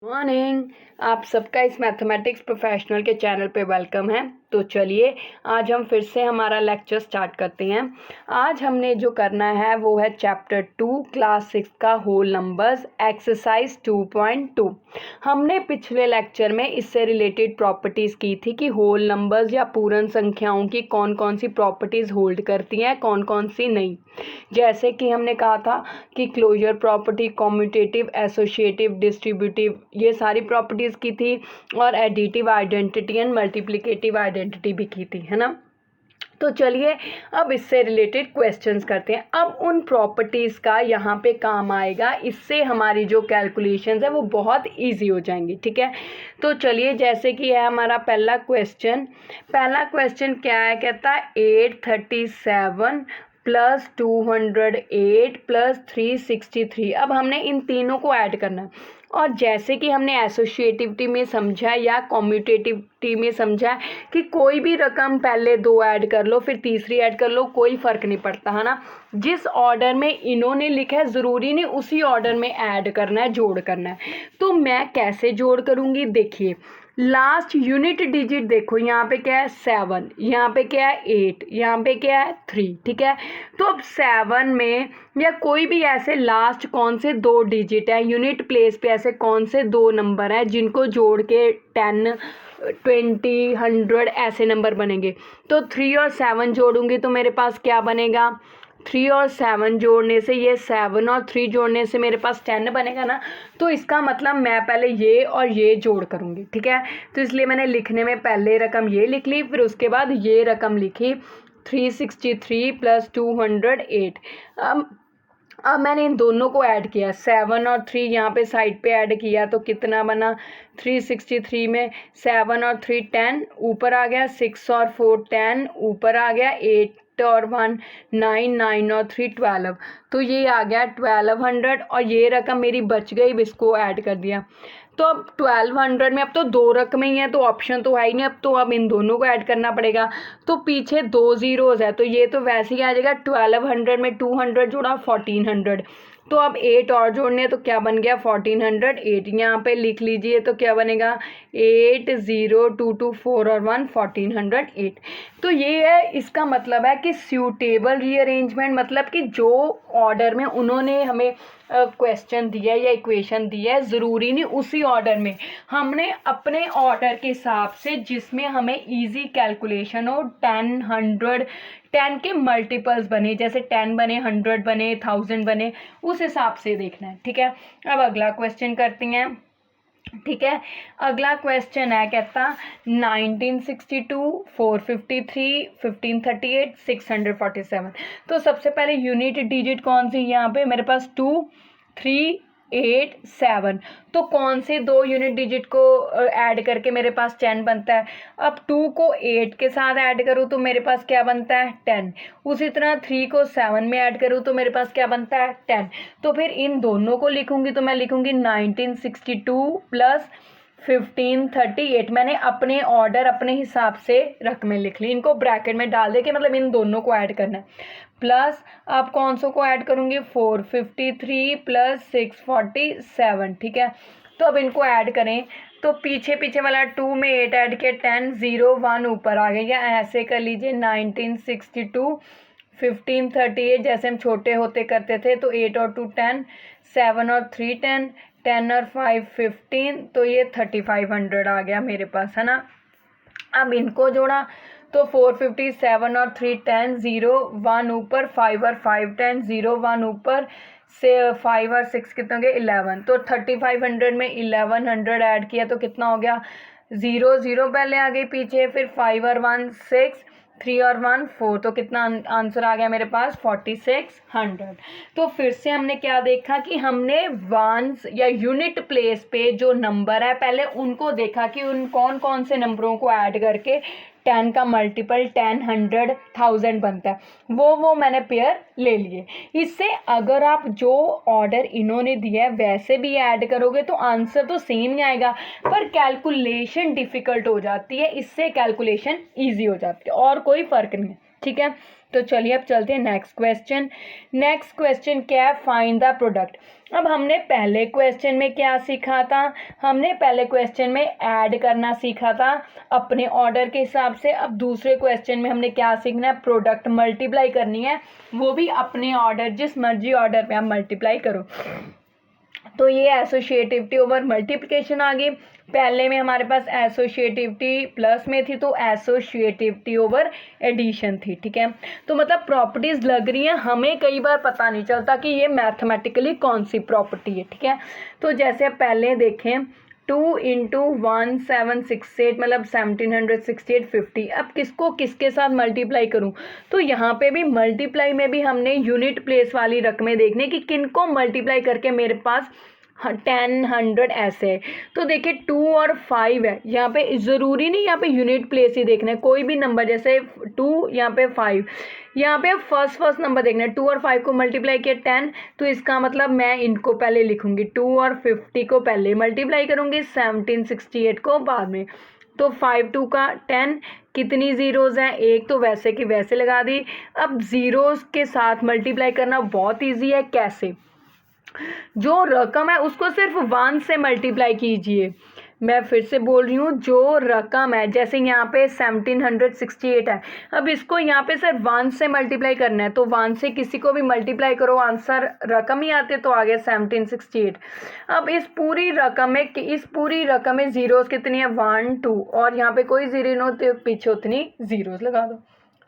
Morning. आप सबका इस मैथमेटिक्स प्रोफेशनल के चैनल पे वेलकम है। तो चलिए आज हम फिर से हमारा लेक्चर स्टार्ट करते हैं। आज हमने जो करना है वो है चैप्टर 2 क्लास 6 का होल नंबर्स एक्सरसाइज 2.2। हमने पिछले लेक्चर में इससे रिलेटेड प्रॉपर्टीज़ की थी कि होल नंबर्स या पूर्ण संख्याओं की कौन कौन सी प्रॉपर्टीज़ होल्ड करती हैं, कौन कौन सी नहीं। जैसे कि हमने कहा था कि closure property, commutative, associative, distributive, ये सारी प्रॉपर्टीज़ की थी और additive identity and multiplicative identity भी की थी, है ना। तो चलिए अब इससे रिलेटेड क्वेश्चंस करते हैं। अब उन प्रॉपर्टीज़ का यहाँ पे काम आएगा, इससे हमारी जो कैलकुलेशंस है वो बहुत इजी हो जाएंगी। ठीक है, तो चलिए जैसे कि है हमारा पहला क्वेश्चन क्या है, कहता है 837 प्लस 208 प्लस 363। अब हमने इन तीनों को ऐड करना है और जैसे कि हमने एसोसिएटिविटी में समझा या कॉम्यूटेटिविटी में समझा कि कोई भी रकम पहले दो ऐड कर लो फिर तीसरी ऐड कर लो, कोई फ़र्क नहीं पड़ता, है ना। जिस ऑर्डर में इन्होंने लिखा है ज़रूरी नहीं उसी ऑर्डर में ऐड करना है, जोड़ करना है। तो मैं कैसे जोड़ करूँगी, देखिए लास्ट यूनिट डिजिट देखो, यहाँ पे क्या है 7, यहाँ पे क्या है 8, यहाँ पे क्या है 3। ठीक है, तो अब 7 में या कोई भी ऐसे लास्ट कौन से दो डिजिट है यूनिट प्लेस पे, ऐसे कौन से दो नंबर हैं जिनको जोड़ के 10, 20, 100 ऐसे नंबर बनेंगे। तो 3 और 7 जोड़ूंगी तो मेरे पास क्या बनेगा, 3 और 7 जोड़ने से, ये 7 और 3 जोड़ने से मेरे पास 10 बनेगा ना। तो इसका मतलब मैं पहले ये और ये जोड़ करूँगी। ठीक है, तो इसलिए मैंने लिखने में पहले रकम ये लिख ली, फिर उसके बाद ये रकम लिखी 363 प्लस 208। अब मैंने इन दोनों को ऐड किया, 7 और 3 यहाँ पे साइड पे ऐड किया तो कितना बना, 363 में 7 और 3 10, ऊपर आ गया 6 और 4 10, ऊपर आ गया 8 और 1 9, 9 और 3 12। तो ये आ गया 1200 और ये रकम मेरी बच गई, इसको ऐड कर दिया। तो अब 1200 में अब तो दो रकमें ही हैं तो ऑप्शन तो है ही नहीं, अब इन दोनों को ऐड करना पड़ेगा। तो पीछे दो ज़ीरोज़ है तो ये तो वैसे ही आ जाएगा, 1200 में 200 जोड़ा 1400। तो अब 8 और जोड़ने तो क्या बन गया 1408, यहाँ पे लिख लीजिए तो क्या बनेगा 8 0 2 2 4 और 1 1408। तो ये है, इसका मतलब है कि सूटेबल रीअरेंजमेंट, मतलब कि जो ऑर्डर में उन्होंने हमें क्वेश्चन दिया है या इक्वेशन दी है ज़रूरी नहीं उसी ऑर्डर में, हमने अपने ऑर्डर के हिसाब से जिसमें हमें इजी कैलकुलेशन हो, 10, 100, 10 के मल्टीपल्स बने, जैसे 10 बने, 100 बने, 1000 बने, उस हिसाब से देखना है। ठीक है, अब अगला क्वेश्चन करती हैं। ठीक है, अगला क्वेश्चन है, कहता 1962 453 1538 647। तो सबसे पहले यूनिट डिजिट कौन सी, यहाँ पे मेरे पास 2 3 8 7। तो कौन से दो यूनिट डिजिट को ऐड करके मेरे पास 10 बनता है। अब 2 को 8 के साथ ऐड करूँ तो मेरे पास क्या बनता है 10। उसी तरह 3 को 7 में ऐड करूँ तो मेरे पास क्या बनता है 10। तो फिर इन दोनों को लिखूंगी तो मैं लिखूंगी 1962 प्लस 1538। मैंने अपने ऑर्डर अपने हिसाब से रकमें लिख ली, इनको ब्रैकेट में डाल दे के मतलब इन दोनों को ऐड करना है। प्लस अब कौन सो को ऐड करूँगी 453 प्लस 647। ठीक है, तो अब इनको ऐड करें तो पीछे पीछे वाला 2 में 8 ऐड किया 10 0 1 ऊपर आ गया, या ऐसे कर लीजिए 1962 1538, जैसे हम छोटे होते करते थे तो 8 और 2 10, 7 और 3 10, 10 और 5 15, तो ये 3500 आ गया मेरे पास, है ना। अब इनको जोड़ा तो 457 और 3 10 0 1 ऊपर, 5 और 5 10 0 1 ऊपर से 5 और 6 कितने हो गए 11। तो 3500 में 1100 ऐड किया तो कितना हो गया 0 0 पहले आ गई पीछे, फिर 5 और 1 6, 3 और 1 4, तो कितना आंसर आ गया मेरे पास 4600। तो फिर से हमने क्या देखा कि हमने वंस या यूनिट प्लेस पे जो नंबर है पहले उनको देखा कि उन कौन कौन से नंबरों को ऐड करके 10 का मल्टीपल 10, 100, 1000 बनता है, वो मैंने पेयर ले लिए। इससे अगर आप जो ऑर्डर इन्होंने दिया है वैसे भी ऐड करोगे तो आंसर तो सेम ही आएगा, पर कैलकुलेशन डिफ़िकल्ट हो जाती है, इससे कैलकुलेशन ईजी हो जाती है, और कोई फ़र्क नहीं है। ठीक है। तो चलिए अब चलते हैं नेक्स्ट क्वेश्चन। नेक्स्ट क्वेश्चन क्या है, फाइंड द प्रोडक्ट। अब हमने पहले क्वेश्चन में क्या सीखा था, हमने पहले क्वेश्चन में ऐड करना सीखा था अपने ऑर्डर के हिसाब से। अब दूसरे क्वेश्चन में हमने क्या सीखना है, प्रोडक्ट मल्टीप्लाई करनी है, वो भी अपने ऑर्डर, जिस मर्जी ऑर्डर पे आप मल्टीप्लाई करो। तो ये एसोसिएटिविटी ओवर मल्टीप्लिकेशन आ गई। पहले में हमारे पास एसोसिएटिविटी प्लस में थी, तो एसोसिएटिविटी ओवर एडिशन थी। ठीक है, तो मतलब प्रॉपर्टीज लग रही हैं, हमें कई बार पता नहीं चलता कि ये मैथमेटिकली कौन सी प्रॉपर्टी है। ठीक है, तो जैसे आप पहले देखें 2 इंटू 1768 मतलब 1768 50। अब किसको किसके साथ मल्टीप्लाई करूं, तो यहाँ पे भी मल्टीप्लाई में भी हमने यूनिट प्लेस वाली रकमें देखने कि किनको मल्टीप्लाई करके मेरे पास 10 100 ऐसे है। तो देखिए 2 और 5 है, यहाँ पे ज़रूरी नहीं यहाँ पे यूनिट प्लेस ही देखना है, कोई भी नंबर जैसे 2 यहाँ पे 5, यहाँ पे फर्स्ट नंबर देखना है। 2 और 5 को मल्टीप्लाई किया 10, तो इसका मतलब मैं इनको पहले लिखूंगी, 2 और 50 को पहले मल्टीप्लाई करूंगी, 1768 को बाद में। तो 5 2 का 10, कितनी ज़ीरोज़ हैं, एक, तो वैसे की वैसे लगा दी। अब ज़ीरोज़ के साथ मल्टीप्लाई करना बहुत ईजी है, कैसे, जो रकम है उसको सिर्फ 1 से मल्टीप्लाई कीजिए। मैं फिर से बोल रही हूँ, जो रकम है, जैसे यहाँ पे 1768 है, अब इसको यहाँ पे सिर्फ 1 से मल्टीप्लाई करना है, तो 1 से किसी को भी मल्टीप्लाई करो, आंसर रकम ही आते, तो आ गया 1768। अब इस पूरी रकम में जीरोस कितनी है, 1 2, और यहाँ पे कोई जीरो नहीं, तो पीछे उतनी जीरोस लगा दो।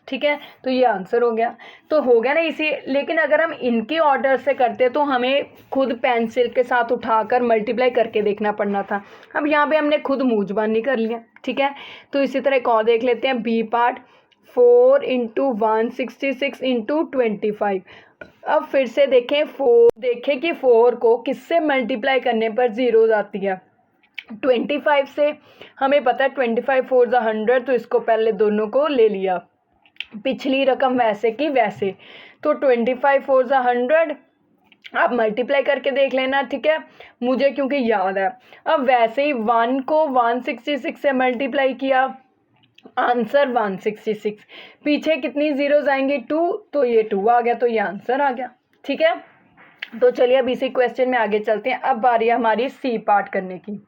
ठीक है, तो ये आंसर हो गया। तो हो गया ना इसी, लेकिन अगर हम इनके ऑर्डर से करते तो हमें खुद पेंसिल के साथ उठाकर मल्टीप्लाई करके देखना पड़ना था। अब यहाँ पे हमने खुद मूंजबानी कर लिया। ठीक है, तो इसी तरह एक और देख लेते हैं, बी पार्ट 4 इंटू 166 इंटू 25। अब फिर से देखें कि 4 को किससे मल्टीप्लाई करने पर जीरो आती है, 25 से। हमें पता है 25 4 100, तो इसको पहले दोनों को ले लिया, पिछली रकम वैसे की वैसे, तो 25 4 100, आप मल्टीप्लाई करके देख लेना। ठीक है, मुझे क्योंकि याद है। अब वैसे ही 1 को 166 से मल्टीप्लाई किया, आंसर 166, पीछे कितनी जीरोज आएंगी, 2, तो ये 2 आ गया, तो ये आंसर आ गया। ठीक है, तो चलिए अब इसी क्वेश्चन में आगे चलते हैं। अब बारी है हमारी सी पार्ट करने की।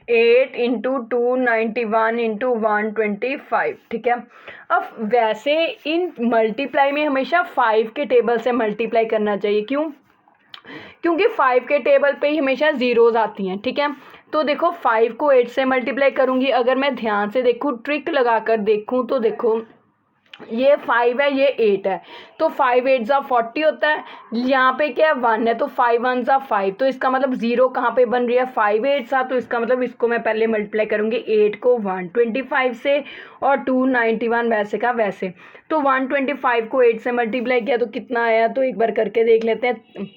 8 इंटू 291 इंटू 125। ठीक है, अब वैसे इन मल्टीप्लाई में हमेशा 5 के टेबल से मल्टीप्लाई करना चाहिए। क्यों, क्योंकि 5 के टेबल पे ही हमेशा ज़ीरोज़ आती हैं। ठीक है, तो देखो 5 को 8 से मल्टीप्लाई करूँगी, अगर मैं ध्यान से देखूँ, ट्रिक लगा कर देखूँ, तो देखो ये 5 है, ये 8 है, तो 5 8 ज़ा 40 होता है। यहाँ पे क्या है, 1 है, तो 5 1 ज़ा 5, तो इसका मतलब जीरो कहाँ पे बन रही है, 5 8 सा, तो इसका मतलब इसको मैं पहले मल्टीप्लाई करूँगी 8 को 125 से, और 291 वैसे का वैसे। तो 125 को 8 से मल्टीप्लाई किया तो कितना आया, तो एक बार करके देख लेते हैं।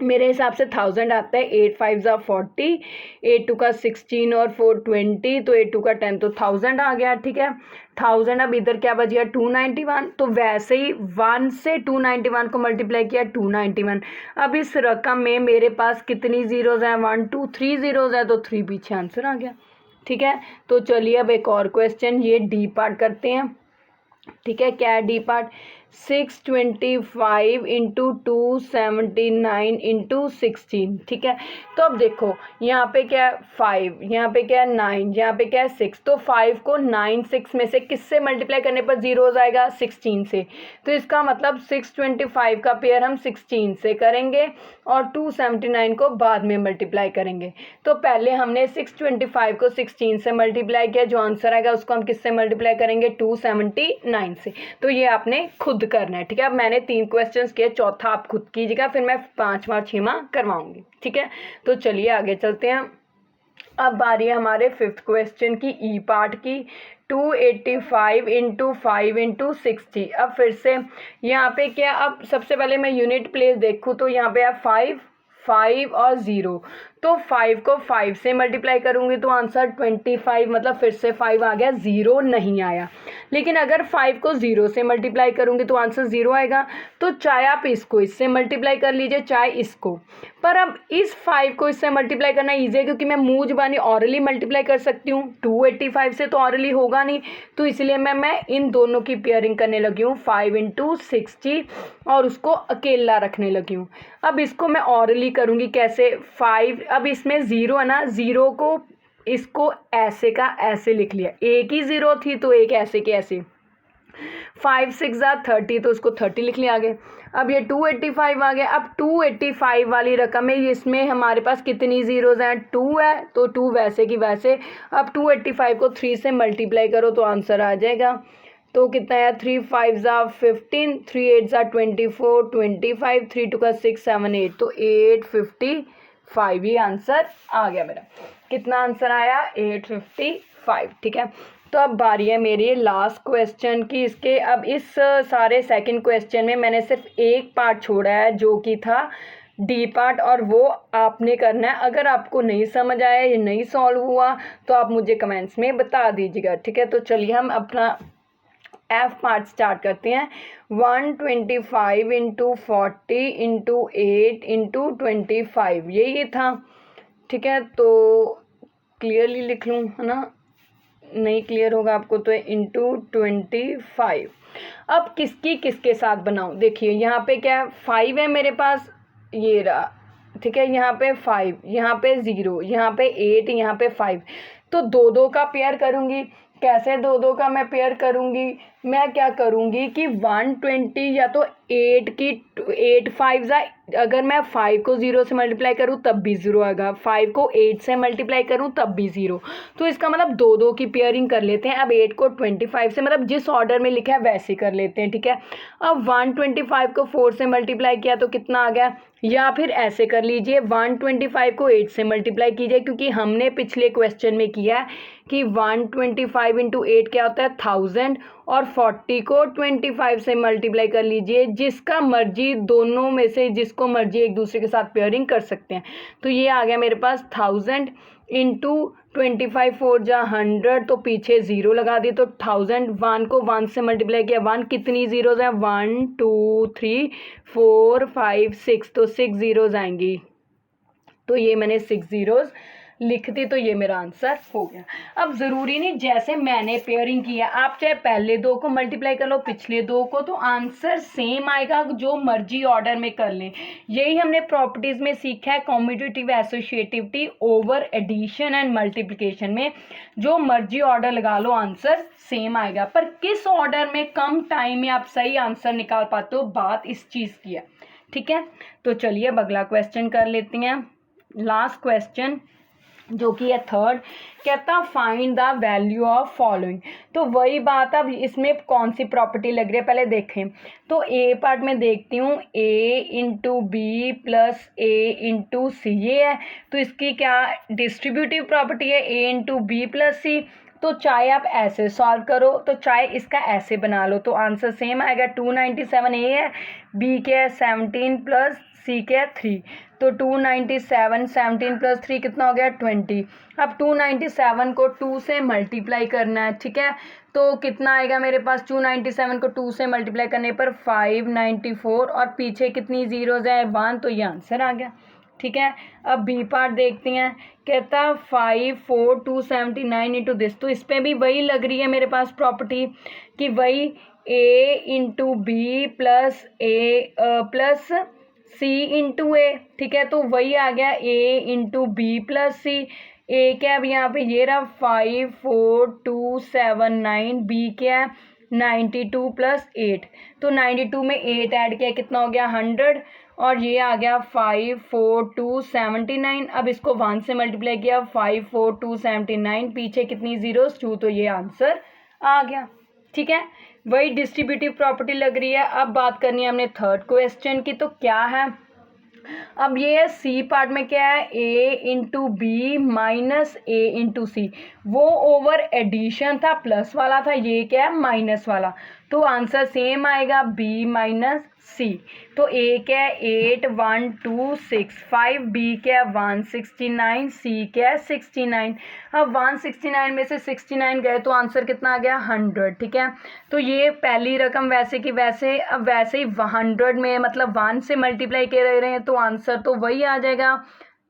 मेरे हिसाब से 1000 आता है, 8 5 ज़ा 40, 8 2 का 16 और 4 20, तो 8 2 का 10, तो 1000 आ गया। ठीक है, 1000। अब इधर क्या बच गया, 291, तो वैसे ही 1 से 291 को मल्टीप्लाई किया, 291। अब इस रकम में मेरे पास कितनी जीरोज़ हैं, 1 2 3 जीरोज़ है, तो 3 पीछे आंसर आ गया। ठीक है, तो चलिए अब एक और क्वेश्चन, ये डी पार्ट करते हैं। ठीक है, क्या है डी पार्ट, 625 इंटू 279 इंटू 16। ठीक है, तो अब देखो यहाँ पे क्या है 5, यहाँ पे क्या है 9, यहाँ पे क्या है 6, तो 5 को 9 6 में से किससे मल्टीप्लाई करने पर जीरो हो जाएगा, 16 से। तो इसका मतलब 625 का पेयर हम 16 से करेंगे और 279 को बाद में मल्टीप्लाई करेंगे। तो पहले हमने 625 को 16 से मल्टीप्लाई किया, जो आंसर आएगा उसको हम किससे मल्टीप्लाई करेंगे, 279 से। तो ये आपने खुद करना है। ठीक है, अब मैंने 3 क्वेश्चंस किए, चौथा आप खुद कीजिएगा, फिर मैं 5वां 6वां करवाऊंगी। ठीक है, तो चलिए आगे चलते हैं। अब बारी है हमारे 5th क्वेश्चन की, ई पार्ट की। 285 इंटू 5 इंटू 60। अब फिर से यहाँ पे क्या, अब सबसे पहले मैं यूनिट प्लेस देखूँ तो यहाँ पे है 5 5 और 0, तो 5 को 5 से मल्टीप्लाई करूँगी तो आंसर 25, मतलब फिर से 5 आ गया, 0 नहीं आया। लेकिन अगर 5 को 0 से मल्टीप्लाई करूँगी तो आंसर 0 आएगा। तो चाहे आप इसको इससे मल्टीप्लाई कर लीजिए चाहे इसको, पर अब इस 5 को इससे मल्टीप्लाई करना ईजी है क्योंकि मैं मुँह जुबानी ऑरली मल्टीप्लाई कर सकती हूँ। 285 से तो ऑरली होगा नहीं, तो इसलिए मैं इन दोनों की पेयरिंग करने लगी हूँ 5 × 60 और उसको अकेला रखने लगी हूँ। अब इसको मैं ऑरली करूँगी कैसे, 5 अब इसमें 0 है ना, 0 को इसको ऐसे का ऐसे लिख लिया, एक ही 0 थी तो एक ऐसे के ऐसे, 5 × 6 = 30 तो उसको 30 लिख लिया आगे। अब ये 285 आ गया। अब 285 वाली रकम है, इसमें हमारे पास कितनी ज़ीरोज़ हैं, 2 है, तो 2 वैसे की वैसे। अब 285 को 3 से मल्टीप्लाई करो तो आंसर आ जाएगा। तो कितना है, 3 × 5 = 15, 3 × 8 = 24, 25, 3 × 2 = 6, 7, 8, तो 855 ही आंसर आ गया मेरा। कितना आंसर आया, 855। ठीक है, तो अब बारी है मेरी लास्ट क्वेश्चन की। इसके अब इस सारे सेकंड क्वेश्चन में मैंने सिर्फ एक पार्ट छोड़ा है जो कि था डी पार्ट, और वो आपने करना है। अगर आपको नहीं समझ आया या नहीं सॉल्व हुआ तो आप मुझे कमेंट्स में बता दीजिएगा। ठीक है, तो चलिए हम अपना एफ पार्ट स्टार्ट करते हैं। 125 × 40 × 8 × 25 ये था। ठीक है, तो क्लियरली लिख लूँ, है ना, नहीं क्लियर होगा आपको तो × 25। अब किसकी किसके साथ बनाऊँ, देखिए यहाँ पे क्या है, 5 है मेरे पास, ये रहा। ठीक है, यहाँ पे 5, यहाँ पे 0, यहाँ पे 8, यहाँ पे 5, तो 2-2 का पेयर करूँगी। कैसे 2-2 का मैं पेयर करूँगी, मैं क्या करूँगी कि 120 या तो 8 की 8 5 अगर मैं 5 को 0 से मल्टीप्लाई करूँ तब भी 0 आएगा, 5 को 8 से मल्टीप्लाई करूँ तब भी 0, तो इसका मतलब 2-2 की पेयरिंग कर लेते हैं। अब 8 को 25 से, मतलब जिस ऑर्डर में लिखा है वैसे कर लेते हैं। ठीक है, अब 125 को 4 से मल्टीप्लाई किया तो कितना आ गया, या फिर ऐसे कर लीजिए 125 को 8 से मल्टीप्लाई कीजिए, क्योंकि हमने पिछले क्वेश्चन में किया है कि 125 × 8 क्या होता है 1000, और 40 को 25 से मल्टीप्लाई कर लीजिए। जिसका मर्जी, दोनों में से जिसको मर्जी एक दूसरे के साथ पेयरिंग कर सकते हैं। तो ये आ गया मेरे पास 1000 × 25, 4 × 100, तो पीछे 0 लगा दिए तो 1000। 1 को 1 से मल्टीप्लाई किया, 1 कितनी ज़ीरोज़ हैं, 1 2 3 4 5 6, तो 6 ज़ीरोज़ आएंगी, तो ये मैंने 6 ज़ीरोज़ लिख दी, तो ये मेरा आंसर हो गया। अब ज़रूरी नहीं जैसे मैंने पेयरिंग किया, आप चाहे पहले 2 को मल्टीप्लाई कर लो पिछले 2 को, तो आंसर सेम आएगा, जो मर्जी ऑर्डर में कर लें। यही हमने प्रॉपर्टीज़ में सीखा है, commutative associativity over addition and multiplication में। जो मर्जी ऑर्डर लगा लो आंसर सेम आएगा, पर किस ऑर्डर में कम टाइम में आप सही आंसर निकाल पाते हो, बात इस चीज़ की है। ठीक है, तो चलिए अब अगला क्वेश्चन कर लेते हैं। लास्ट क्वेश्चन जो कि है थर्ड, कहता find the value of following. तो वही बात, अब इसमें कौन सी प्रॉपर्टी लग रही है पहले देखें। तो ए पार्ट में देखती हूँ, a × b + a × c ये है, तो इसकी क्या डिस्ट्रीब्यूटिव प्रॉपर्टी है, a × b + c। तो चाहे आप ऐसे सॉल्व करो, तो चाहे इसका ऐसे बना लो, तो आंसर सेम आएगा। 297 a है, b के है 17 + c के है 3, तो 297, 17 + 3 कितना हो गया 20। अब 297 को 2 से मल्टीप्लाई करना है। ठीक है, तो कितना आएगा मेरे पास, 297 को 2 से मल्टीप्लाई करने पर 594, और पीछे कितनी ज़ीरोज़ है 1, तो ये आंसर आ गया। ठीक है, अब बी पार्ट देखते हैं। कहता 5 4 279 × दिस, तो इस पर भी वही लग रही है मेरे पास प्रॉपर्टी कि वही a × b + a + c × a। ठीक है, तो वही आ गया a × b + c। a क्या है यहाँ पे, ये रहा 5 4 279, b क्या है 92 + 8, तो 92 में 8 ऐड किया कितना हो गया 100, और ये आ गया 5 4 279। अब इसको 1 से मल्टीप्लाई किया, 5 4 279, पीछे कितनी ज़ीरोज़ 2, तो ये आंसर आ गया। ठीक है, वही डिस्ट्रीब्यूटिव प्रॉपर्टी लग रही है। अब बात करनी है हमने थर्ड क्वेश्चन की, तो क्या है, अब ये है सी पार्ट में क्या है, a × b - a × c, वो ओवर एडिशन था, प्लस वाला था, ये क्या है माइनस वाला, तो आंसर सेम आएगा b - सी। तो ए क्या है 8 1 2 6 5, बी क्या है 169, सी क्या है 69। अब 169 में से 69 गए तो आंसर कितना आ गया 100। ठीक है, तो ये पहली रकम वैसे की वैसे, अब वैसे ही 100 में मतलब 1 से मल्टीप्लाई कर रहे हैं तो आंसर तो वही आ जाएगा।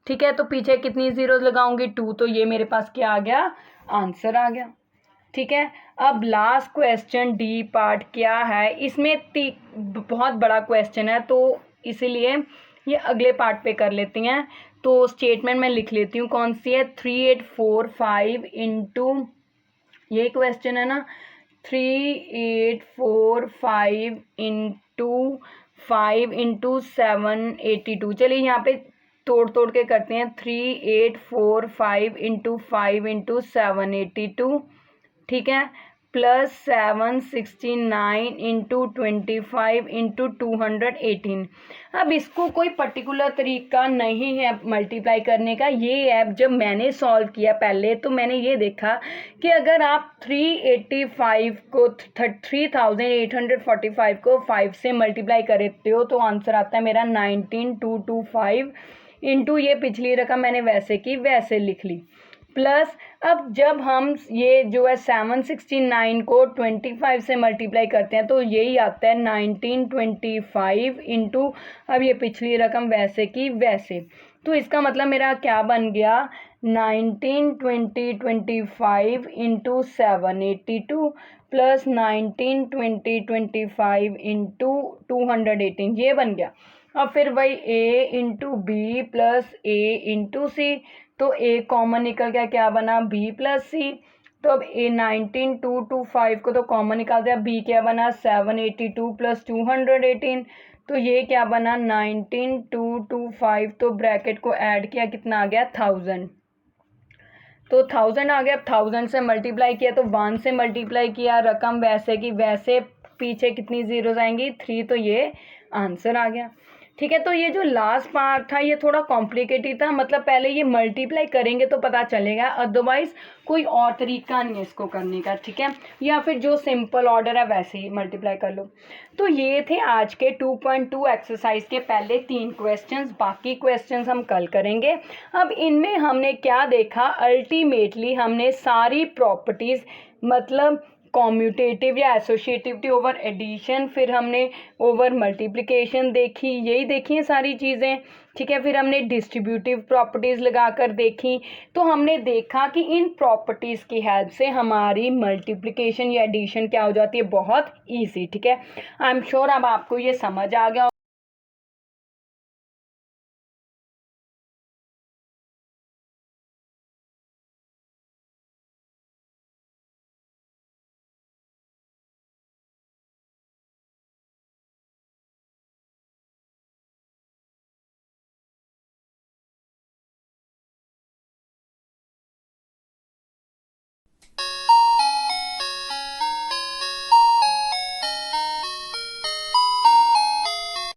ठीक है, तो पीछे कितनी जीरो लगाऊंगी 2, तो ये मेरे पास क्या आ गया आंसर आ गया। ठीक है, अब लास्ट क्वेश्चन डी पार्ट क्या है, इसमें बहुत बड़ा क्वेश्चन है तो इसीलिए ये अगले पार्ट पे कर लेती हैं। तो स्टेटमेंट मैं लिख लेती हूँ कौन सी है, 3845 इंटू, ये क्वेश्चन है ना, 3845 इंटू 5 इंटू 782। चलिए यहाँ पे तोड़ तोड़ के करते हैं, 3845 इंटू 5 इंटू 782। ठीक है, प्लस 769 इंटू 25 इंटू 218। अब इसको कोई पर्टिकुलर तरीका नहीं है मल्टीप्लाई करने का, ये है जब मैंने सॉल्व किया पहले तो मैंने ये देखा कि अगर आप 385 को 3845 को 5 से मल्टीप्लाई करते हो तो आंसर आता है मेरा 19225 इंटू ये पिछली रकम मैंने वैसे की वैसे लिख ली, प्लस अब जब हम ये जो है 769 को 25 से मल्टीप्लाई करते हैं तो यही आता है 1925 इंटू, अब ये पिछली रकम वैसे की वैसे, तो इसका मतलब मेरा क्या बन गया 1925 इंटू 782 प्लस 1925 इंटू 218, ये बन गया। अब फिर वही ए इंटू बी प्लस ए इंटू सी, तो ए कॉमन निकल गया, क्या बना बी प्लस सी। तो अब ए 19225 को तो कॉमन निकाल दिया, बी क्या बना 782 प्लस 218, तो ये क्या बना 19225, तो ब्रैकेट को ऐड किया कितना आ गया 1000, तो 1000 आ गया। 1000 से मल्टीप्लाई किया तो 1 से मल्टीप्लाई किया, रकम वैसे की वैसे, पीछे कितनी जीरोज आएंगी 3, तो ये आंसर आ गया। ठीक है, तो ये जो लास्ट पार्ट था ये थोड़ा कॉम्प्लिकेटेड था, मतलब पहले ये मल्टीप्लाई करेंगे तो पता चलेगा, अदरवाइज कोई और तरीका नहीं है इसको करने का। ठीक है, या फिर जो सिंपल ऑर्डर है वैसे ही मल्टीप्लाई कर लो। तो ये थे आज के 2.2 एक्सरसाइज के पहले 3 क्वेश्चंस, बाकी क्वेश्चंस हम कल करेंगे। अब इनमें हमने क्या देखा, अल्टीमेटली हमने सारी प्रॉपर्टीज़ मतलब कॉम्यूटेटिव या एसोसिएटिविटी ओवर एडिशन, फिर हमने ओवर मल्टीप्लिकेशन देखी, यही देखी हैं सारी चीज़ें। ठीक है, फिर हमने डिस्ट्रीब्यूटिव प्रॉपर्टीज़ लगाकर देखी, तो हमने देखा कि इन प्रॉपर्टीज़ की हेल्प से हमारी मल्टीप्लिकेशन या एडिशन क्या हो जाती है बहुत ईजी। ठीक है, आई एम श्योर अब आपको ये समझ आ गया।